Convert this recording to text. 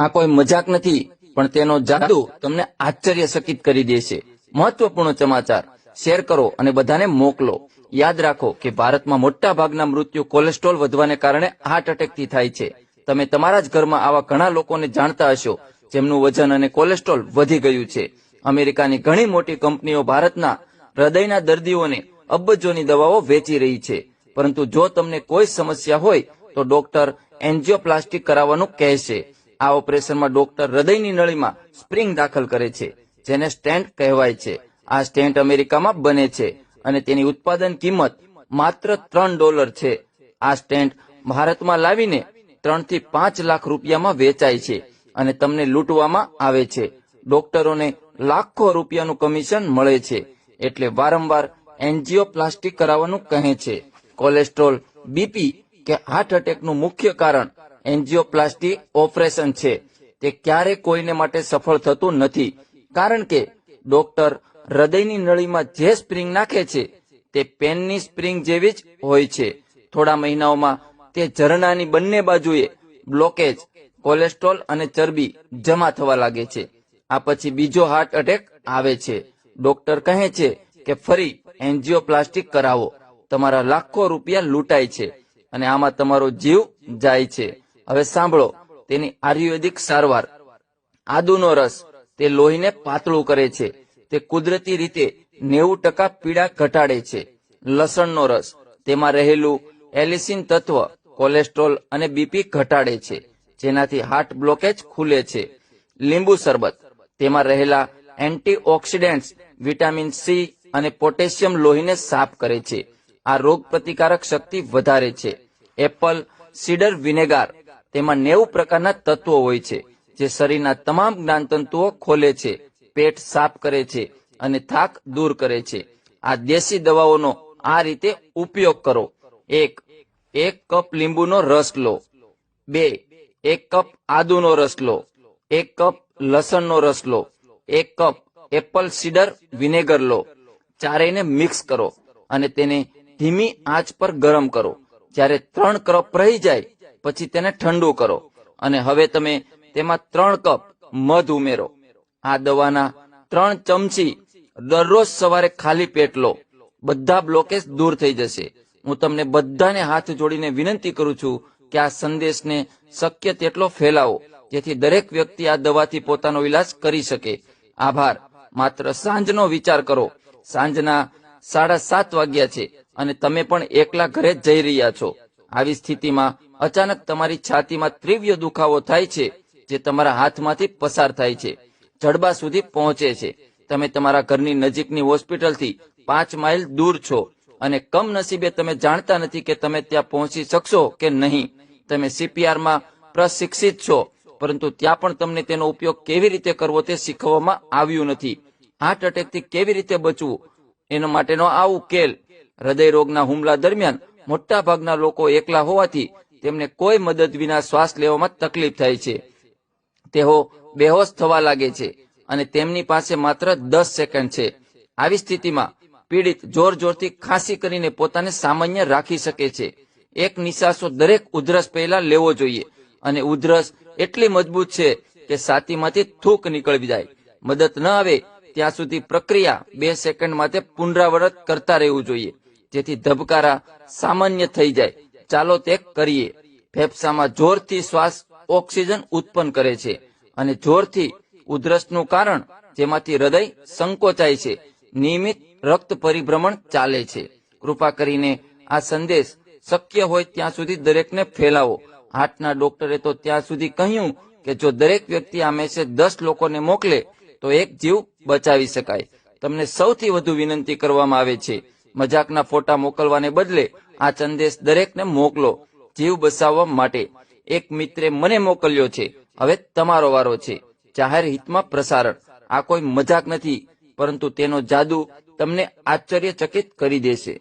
આ કોઈ મજાક નથી, પણ તેનો જાદુ તમને આશ્ચર્યચકિત કરી દેશે। મહત્વપૂર્ણ સમાચાર શેર કરો અને બધાને મોકલો। યાદ રાખો કે ભારતમાં મોટા ભાગના મૃત્યુ કોલેસ્ટ્રોલ વધવાને કારણે હાર્ટ એટેકથી થાય છે। તમે તમારા જ ઘરમાં આવા ઘણા લોકોને જાણતા હશો જેમનું વજન અને કોલેસ્ટ્રોલ વધી ગયું છે। અમેરિકાની ઘણી મોટી કંપનીઓ ભારતના હૃદયના દર્દીઓને અબજોની દવાઓ વેચી રહી છે, પરંતુ જો તમને કોઈ સમસ્યા હોય તો ડોક્ટર એન્જિયોપ્લાસ્ટી કરાવવાનું કહેશે। આ ઓપરેશનમાં ડોક્ટર હૃદયની નળીમાં સ્પ્રિંગ દાખલ કરે છે, જેને સ્ટેન્ટ કહેવાય છે। આ સ્ટેન્ટ અમેરિકામાં બને છે અને તેની ઉત્પાદન કિંમત માત્ર $3 છે। આ સ્ટેન્ટ ભારતમાં લાવીને 3 થી 5 લાખ રૂપિયામાં વેચાય છે અને તમને લૂંટવામાં આવે છે। ડોક્ટરોને લાખો રૂપિયાનું કમિશન મળે છે, એટલે વારંવાર એન્જિયોપ્લાસ્ટી કરાવવાનું કહે છે। કોલેસ્ટ્રોલ, બીપી કે હાર્ટ એટેકનું મુખ્ય કારણ એન્જિયોપ્લાસ્ટી ઓપરેશન છે। તે ક્યારે કોઈને માટે સફળ થતું નથી, કારણ કે ડોક્ટર હૃદયની નળીમાં જે સ્પ્રિંગ નાખે છે તે પેનની સ્પ્રિંગ જેવી જ હોય છે। થોડા મહિનાઓમાં તે ઝરણાની બંને બાજુએ બ્લોકેજ, કોલેસ્ટ્રોલ અને ચરબી જમા થવા લાગે છે। આ પછી બીજો હાર્ટ એટેક આવે છે। ડોક્ટર કહે છે કે ફરી એન્જિયોપ્લાસ્ટી કરાવો। તમારા લાખો રૂપિયા લૂંટાય છે અને આમાં તમારો જીવ જાય છે। હવે સાંભળો તેની આયુર્વેદિક સારવાર। આદુનો રસ તે લોહીને પાતળું કરે છે। તે કુદરતી રીતે 90% પીડા ઘટાડે છે। લસણનો રસ તેમાં રહેલું એલિસિન તત્વ કોલેસ્ટ્રોલ અને બીપી ઘટાડે છે, જેનાથી હાર્ટ બ્લોકેજ ખુલે છે। લીંબુ શરબત તેમાં રહેલા એન્ટીઓક્સિડન્ટ્સ વિટામિન સી અને પોટેશિયમ લોહીને સાફ કરે છે। આ રોગ પ્રતિકારક શક્તિ વધારે છે। એપલ સીડર વિનેગાર તેમાં 90 પ્રકારના તત્વો હોય છે, જે શરીરના તમામ જ્ઞાનતંતુઓ ખોલે છે, પેટ સાફ કરે છે અને થાક દૂર કરે છે। આ દેશી દવાઓનો આ રીતે ઉપયોગ કરો। 1 કપ લીંબુનો રસ લો। 2 1 કપ આદુનો રસ લો। 1 કપ લસણનો રસ લો। 1 કપ એપલ સીડર વિનેગર લો। ચારેયને મિક્સ કરો અને તેને ધીમી આંચ પર ગરમ કરો। જ્યારે 3 કપ રહી જાય પછી તેને ઠંડુ કરો અને હવે તમે તેમાં 3 કપ મધ ઉમેરો। આ દવાના 3 ચમચી દરરોજ સવારે ખાલી પેટ લો। બધા બ્લોકેજ દૂર થઈ જશે। હું તમને બધાને હાથ જોડીને વિનંતી કરું છું કે આ સંદેશને શક્ય તેટલો ફેલાવો, જેથી દરેક વ્યક્તિ આ દવાથી પોતાનો ઈલાજ કરી શકે। આભાર। માત્ર સાંજનો વિચાર કરો, સાંજના 7:30 વાગ્યા છે અને તમે પણ એકલા ઘરે જઈ રહ્યા છો। આવી સ્થિતિમાં અચાનક તમારી છાતીમાં તીવ્ર દુખાવો થાય છે, જે તમારા હાથમાંથી પસાર થાય છે, જડબા સુધી પહોંચે છે। તમે તમારા ઘરની નજીકની હોસ્પિટલથી 5 માઇલ દૂર છો અને કમનસીબે તમે જાણતા નથી કે તમે ત્યાં પહોંચી શકશો કે નહીં। તમે સીપીઆરમાં પ્રશિક્ષિત છો, પરંતુ ત્યાં પણ તમને તેનો ઉપયોગ કેવી રીતે કરવો તે શીખવવામાં આવ્યું નથી। હાર્ટ એટેકથી કેવી રીતે બચવું એના માટેનો આ ઉકેલ। હૃદય રોગના હુમલા દરમિયાન મોટા ભાગના લોકો એકલા હોવાથી તેમને કોઈ મદદ વિના શ્વાસ લેવામાં તકલીફ થાય છે। તેઓ બેહોશ થવા લાગે છે અને તેમની પાસે માત્ર 10 સેકન્ડ છે। આવી સ્થિતિમાં પીડિત જોર જોરથી ખાંસી કરીને પોતાને સામાન્ય રાખી શકે છે। એક નિશાસો દરેક ઉધરસ પહેલા લેવો જોઈએ અને ઉધરસ એટલી મજબૂત છે કે છાતીમાંથી થૂક નીકળી જાય। મદદ ન આવે ત્યાં સુધી પ્રક્રિયા 2 સેકન્ડ માટે પુનરાવર્તન કરતા રહેવું જોઈએ, જેથી ધબકારા સામાન્ય થઈ જાય। ચાલો તે કરીએ। ફેફસામાં જોરથી શ્વાસ ઓક્સિજન ઉત્પન્ન કરે છે અને જોરથી ઉધરસનું કારણ જેમાંથી હૃદય સંકોચાય છે। નિયમિત રક્ત પરિભ્રમણ ચાલે છે। કૃપા કરીને આ સંદેશ શક્ય હોય ત્યાં સુધી દરેકને ફેલાવો। હાર્ટના ડોક્ટરે તો ત્યાં સુધી કહ્યું કે જો દરેક વ્યક્તિ આ મેસેજ 10 લોકોને મોકલે તો એક જીવ બચાવી શકાય। તમને સૌથી વધુ વિનંતી કરવામાં આવે છે, મજાકના ફોટા મોકલવાને બદલે આ સંદેશ દરેકને મોકલો જીવ બચાવવા માટે। એક મિત્રે મને મોકલ્યો છે, હવે તમારો વારો છે। જાહેર હિતમાં પ્રસારણ। આ કોઈ મજાક નથી, પરંતુ તેનો જાદુ તમને આશ્ચર્યચકિત કરી દેશે।